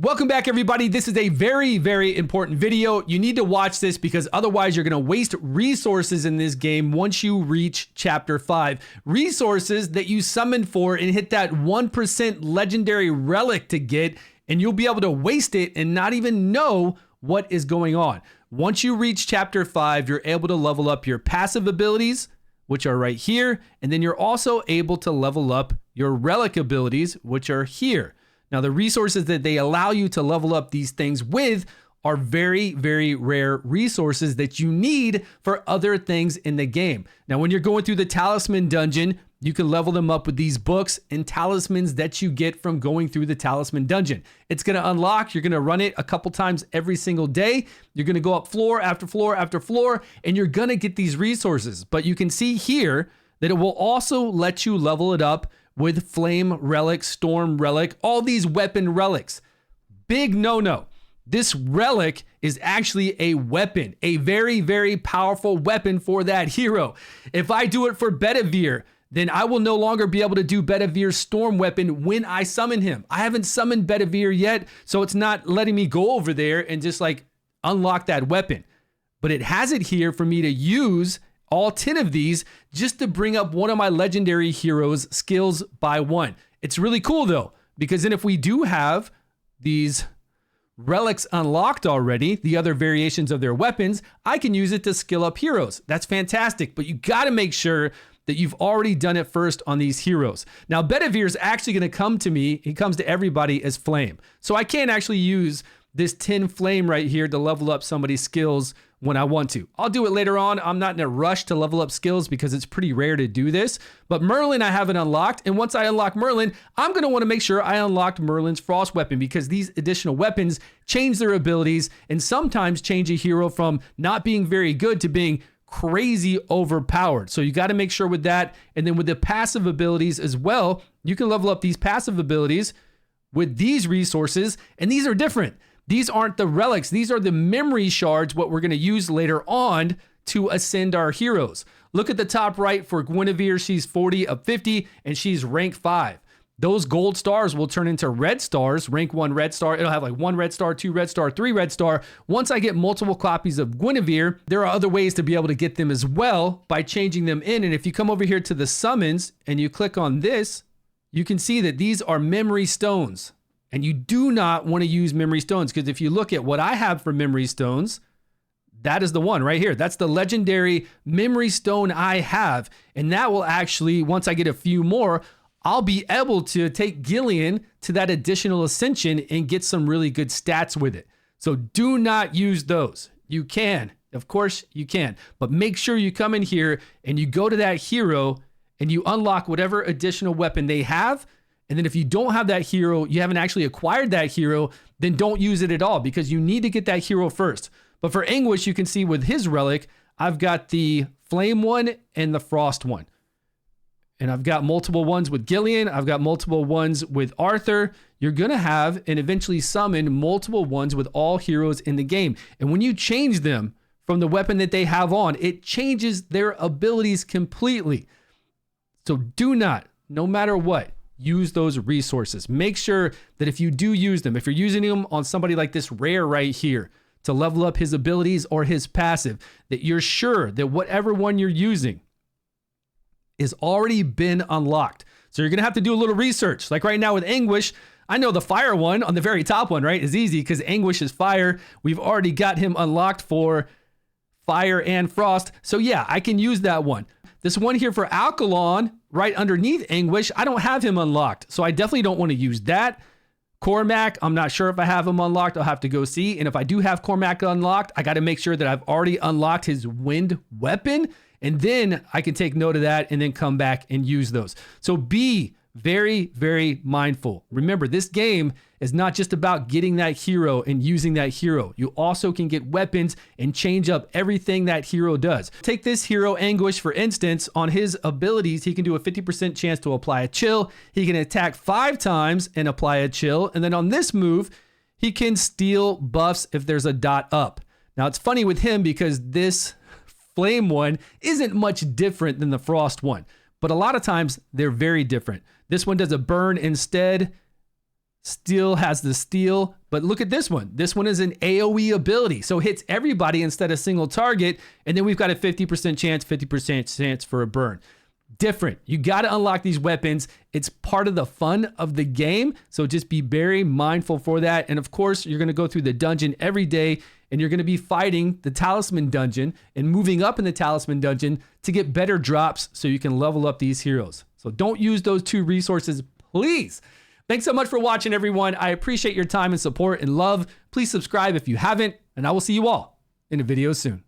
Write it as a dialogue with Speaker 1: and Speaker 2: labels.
Speaker 1: Welcome back, everybody. This is a very, very important video. You need to watch this because otherwise you're going to waste resources in this game once you reach Chapter 5. Resources that you summoned for and hit that 1% legendary relic to get, and you'll be able to waste it and not even know what is going on. Once you reach Chapter 5, you're able to level up your passive abilities, which are right here, and then you're also able to level up your relic abilities, which are here. Now, the resources that they allow you to level up these things with are very, very rare resources that you need for other things in the game. Now, when you're going through the Talisman Dungeon, you can level them up with these books and talismans that you get from going through the Talisman Dungeon. It's going to unlock. You're going to run it a couple times every single day. You're going to go up floor after floor after floor, and you're going to get these resources. But you can see here that it will also let you level it up with Flame Relic, Storm Relic, all these weapon relics. Big no-no. This relic is actually a weapon, a very, very powerful weapon for that hero. If I do it for Bedivere, then I will no longer be able to do Bedivere's Storm Weapon when I summon him. I haven't summoned Bedivere yet, so it's not letting me go over there and just like unlock that weapon. But it has it here for me to use all 10 of these just to bring up one of my legendary heroes' skills by one. It's really cool though, because then if we do have these relics unlocked already, the other variations of their weapons, I can use it to skill up heroes. That's fantastic, but you got to make sure that you've already done it first on these heroes. Now, Bedivere is actually going to come to me. He comes to everybody as Flame. So I can't actually use this 10 Flame right here to level up somebody's skills when I want to. I'll do it later on. I'm not in a rush to level up skills because it's pretty rare to do this. But Merlin I haven't unlocked. And once I unlock Merlin, I'm going to want to make sure I unlocked Merlin's Frost Weapon because these additional weapons change their abilities and sometimes change a hero from not being very good to being crazy overpowered. So you got to make sure with that. And then with the passive abilities as well, you can level up these passive abilities with these resources. And these are different. These aren't the relics. These are the memory shards, what we're going to use later on to ascend our heroes. Look at the top right for Guinevere. She's 40 of 50 and she's rank 5. Those gold stars will turn into red stars, rank 1 red star. It'll have like 1 red star, 2 red star, 3 red star. Once I get multiple copies of Guinevere, there are other ways to be able to get them as well by changing them in. And if you come over here to the summons and you click on this, you can see that these are memory stones. And you do not want to use memory stones because if you look at what I have for memory stones, that is the one right here. That's the legendary memory stone I have. And that will actually, once I get a few more, I'll be able to take Gillian to that additional ascension and get some really good stats with it. So do not use those. You can, of course you can, but make sure you come in here and you go to that hero and you unlock whatever additional weapon they have. And then if you don't have that hero, you haven't actually acquired that hero, then don't use it at all because you need to get that hero first. But for Anguish, you can see with his relic, I've got the Flame one and the Frost one. And I've got multiple ones with Gillian. I've got multiple ones with Arthur. You're going to have and eventually summon multiple ones with all heroes in the game. And when you change them from the weapon that they have on, it changes their abilities completely. So do not, no matter what, use those resources. Make sure that if you do use them, if you're using them on somebody like this rare right here to level up his abilities or his passive, that you're sure that whatever one you're using is already been unlocked. So you're going to have to do a little research. Like right now with Anguish, I know the fire one on the very top one, right, is easy because Anguish is fire. We've already got him unlocked for fire and frost. So yeah, I can use that one. This one here for Alkalon, right underneath Anguish, I don't have him unlocked. So I definitely don't want to use that. Cormac, I'm not sure if I have him unlocked. I'll have to go see. And if I do have Cormac unlocked, I got to make sure that I've already unlocked his wind weapon. And then I can take note of that and then come back and use those. So be very, very mindful. Remember, this game is not just about getting that hero and using that hero. You also can get weapons and change up everything that hero does. Take this hero, Anguish, for instance. On his abilities, he can do a 50% chance to apply a chill. He can attack 5 times and apply a chill. And then on this move, he can steal buffs if there's a dot up. Now, it's funny with him because this Flame one isn't much different than the Frost one, but a lot of times they're very different. This one does a burn instead. Still has the steal, but look at this one. This one is an AoE ability, so hits everybody instead of single target, and then we've got a 50% chance, 50% chance for a burn. Different. You got to unlock these weapons. It's part of the fun of the game, so just be very mindful for that. And of course, you're going to go through the dungeon every day, and you're going to be fighting the Talisman Dungeon and moving up in the Talisman Dungeon to get better drops so you can level up these heroes. So don't use those 2 resources, please. Thanks so much for watching, everyone. I appreciate your time and support and love. Please subscribe if you haven't, and I will see you all in a video soon.